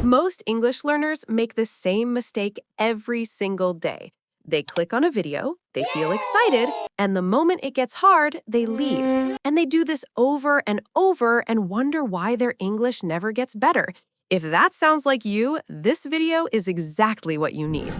Most English learners make the same mistake every single day. They click on a video, they feel excited, and the moment it gets hard, they leave. And they do this over and over and wonder why their English never gets better. If that sounds like you, this video is exactly what you need.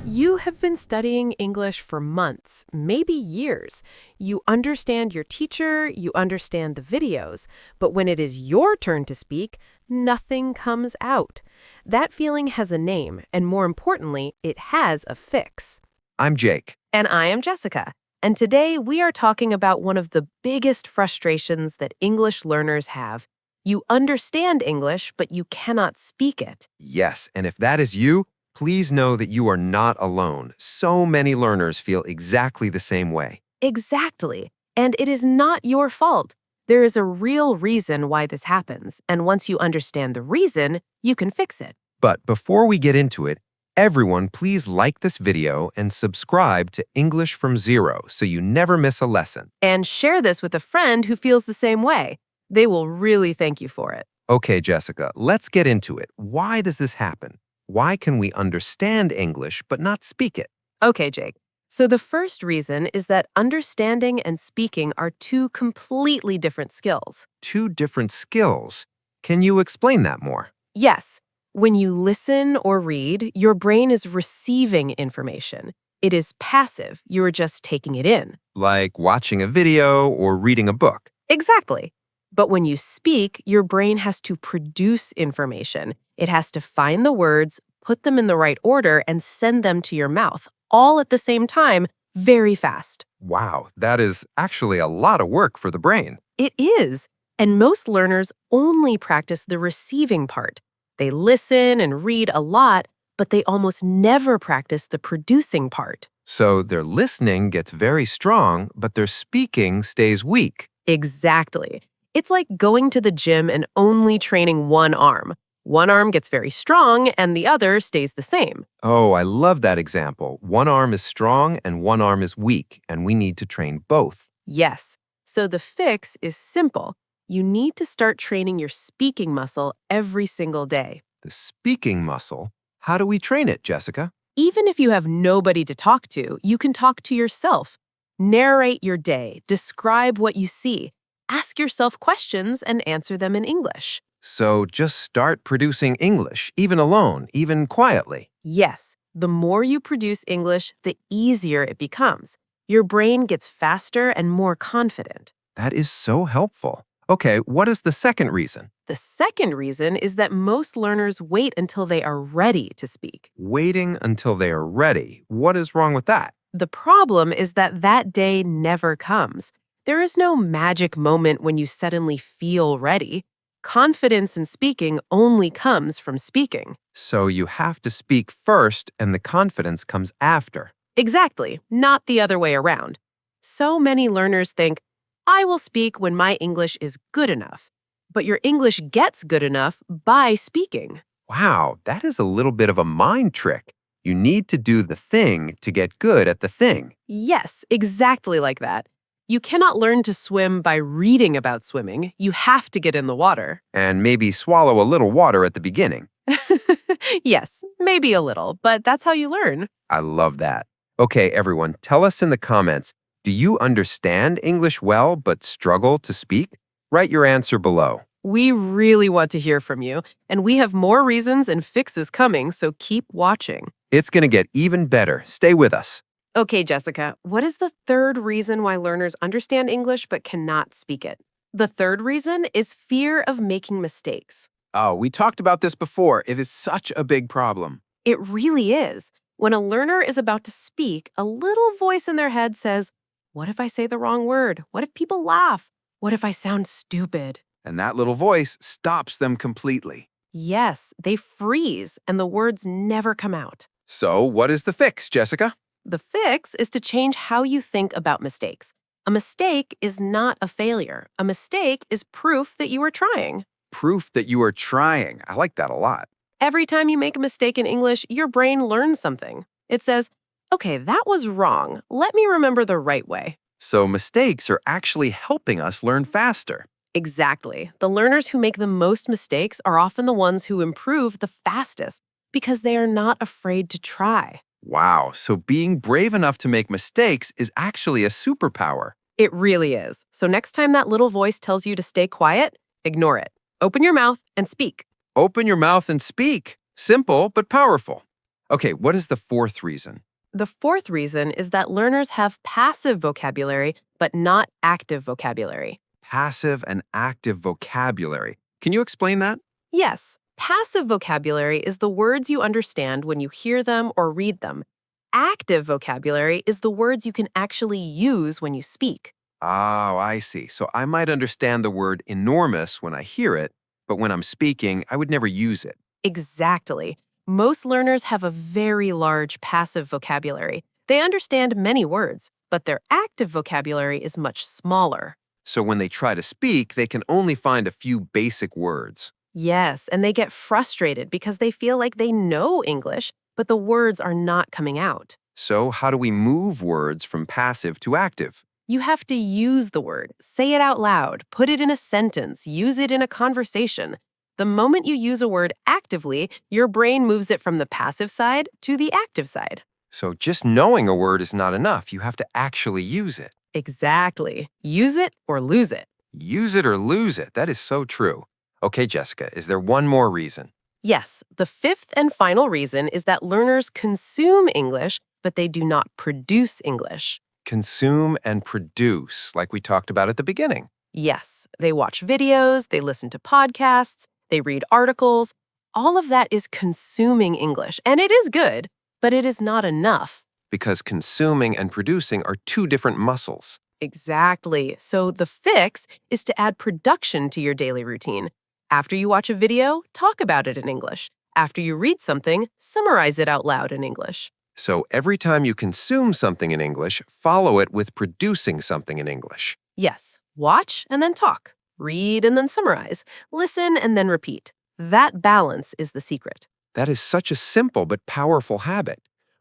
You have been studying English for months, maybe years. You understand your teacher, you understand the videos, but when it is your turn to speak, nothing comes out. That feeling has a name, and more importantly, it has a fix. I'm Jake. And I am Jessica. And today we are talking about one of the biggest frustrations that English learners have. You understand English, but you cannot speak it. Yes, and if that is you, please know that you are not alone. So many learners feel exactly the same way. Exactly. And it is not your fault. There is a real reason why this happens, and once you understand the reason, you can fix it. But before we get into it, everyone please like this video and subscribe to English from Zero so you never miss a lesson. And share this with a friend who feels the same way. They will really thank you for it. Okay, Jessica, let's get into it. Why does this happen? Why can we understand English but not speak it? Okay, Jake. So the first reason is that understanding and speaking are two completely different skills. Two different skills. Can you explain that more? Yes. When you listen or read, your brain is receiving information. It is passive. You are just taking it in. Like watching a video or reading a book. Exactly. But when you speak, your brain has to produce information. It has to find the words, put them in the right order, and send them to your mouth, all at the same time, very fast. Wow, that is actually a lot of work for the brain. It is. And most learners only practice the receiving part. They listen and read a lot, but they almost never practice the producing part. So their listening gets very strong, but their speaking stays weak. Exactly. It's like going to the gym and only training one arm. One arm gets very strong and the other stays the same. Oh, I love that example. One arm is strong and one arm is weak, and we need to train both. Yes. So the fix is simple. You need to start training your speaking muscle every single day. The speaking muscle? How do we train it, Jessica? Even if you have nobody to talk to, you can talk to yourself. Narrate your day, describe what you see. Ask yourself questions and answer them in English. So just start producing English, even alone, even quietly. Yes, the more you produce English, the easier it becomes. Your brain gets faster and more confident. That is so helpful. Okay, what is the second reason? The second reason is that most learners wait until they are ready to speak. Waiting until they are ready. What is wrong with that? The problem is that that day never comes. There is no magic moment when you suddenly feel ready. Confidence in speaking only comes from speaking. So you have to speak first and the confidence comes after. Exactly, not the other way around. So many learners think, I will speak when my English is good enough. But your English gets good enough by speaking. Wow, that is a little bit of a mind trick. You need to do the thing to get good at the thing. Yes, exactly like that. You cannot learn to swim by reading about swimming. You have to get in the water. And maybe swallow a little water at the beginning. Yes, maybe a little, but that's how you learn. I love that. Okay, everyone, tell us in the comments, do you understand English well but struggle to speak? Write your answer below. We really want to hear from you, and we have more reasons and fixes coming, so keep watching. It's going to get even better. Stay with us. Okay, Jessica, what is the third reason why learners understand English but cannot speak it? The third reason is fear of making mistakes. Oh, we talked about this before. It is such a big problem. It really is. When a learner is about to speak, a little voice in their head says, what if I say the wrong word? What if people laugh? What if I sound stupid? And that little voice stops them completely. Yes, they freeze and the words never come out. So what is the fix, Jessica? The fix is to change how you think about mistakes. A mistake is not a failure. A mistake is proof that you are trying. Proof that you are trying. I like that a lot. Every time you make a mistake in English, your brain learns something. It says, okay, that was wrong. Let me remember the right way. So mistakes are actually helping us learn faster. Exactly. The learners who make the most mistakes are often the ones who improve the fastest because they are not afraid to try. Wow, so being brave enough to make mistakes is actually a superpower. It really is. So next time that little voice tells you to stay quiet, ignore it. Open your mouth and speak. Open your mouth and speak. Simple, but powerful. Okay, what is the fourth reason? The fourth reason is that learners have passive vocabulary, but not active vocabulary. Passive and active vocabulary. Can you explain that? Yes, passive vocabulary is the words you understand when you hear them or read them. Active vocabulary is the words you can actually use when you speak. Oh, I see. So I might understand the word enormous when I hear it, but when I'm speaking, I would never use it. Exactly. Most learners have a very large passive vocabulary. They understand many words, but their active vocabulary is much smaller. So when they try to speak, they can only find a few basic words. Yes, and they get frustrated because they feel like they know English, but the words are not coming out. So how do we move words from passive to active? You have to use the word, say it out loud, put it in a sentence, use it in a conversation. The moment you use a word actively, your brain moves it from the passive side to the active side. So just knowing a word is not enough. You have to actually use it. Exactly. Use it or lose it. Use it or lose it. That is so true. Okay, Jessica, is there one more reason? Yes, the fifth and final reason is that learners consume English, but they do not produce English. Consume and produce, like we talked about at the beginning. Yes, they watch videos, they listen to podcasts, they read articles. All of that is consuming English, and it is good, but it is not enough. Because consuming and producing are two different muscles. Exactly. So the fix is to add production to your daily routine. After you watch a video, talk about it in English. After you read something, summarize it out loud in English. So every time you consume something in English, follow it with producing something in English. Yes, watch and then talk. Read and then summarize. Listen and then repeat. That balance is the secret. That is such a simple but powerful habit.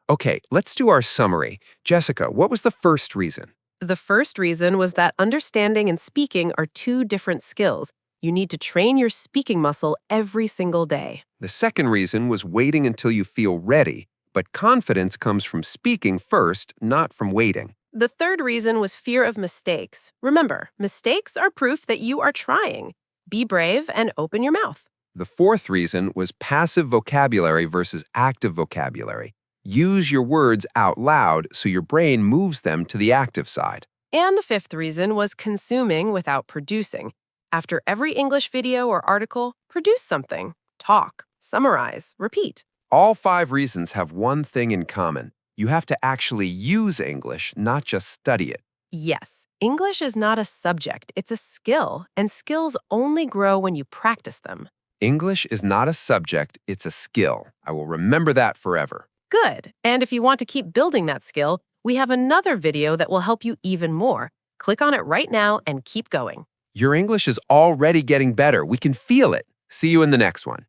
Okay, let's do our summary. Jessica, what was the first reason? The first reason was that understanding and speaking are two different skills. You need to train your speaking muscle every single day. The second reason was waiting until you feel ready, but confidence comes from speaking first, not from waiting. The third reason was fear of mistakes. Remember, mistakes are proof that you are trying. Be brave and open your mouth. The fourth reason was passive vocabulary versus active vocabulary. Use your words out loud so your brain moves them to the active side. And the fifth reason was consuming without producing. After every English video or article, produce something. Talk, summarize, repeat. All 5 reasons have one thing in common. You have to actually use English, not just study it. Yes, English is not a subject, it's a skill, and skills only grow when you practice them. English is not a subject, it's a skill. I will remember that forever. Good. And if you want to keep building that skill, we have another video that will help you even more. Click on it right now and keep going. Your English is already getting better. We can feel it. See you in the next one.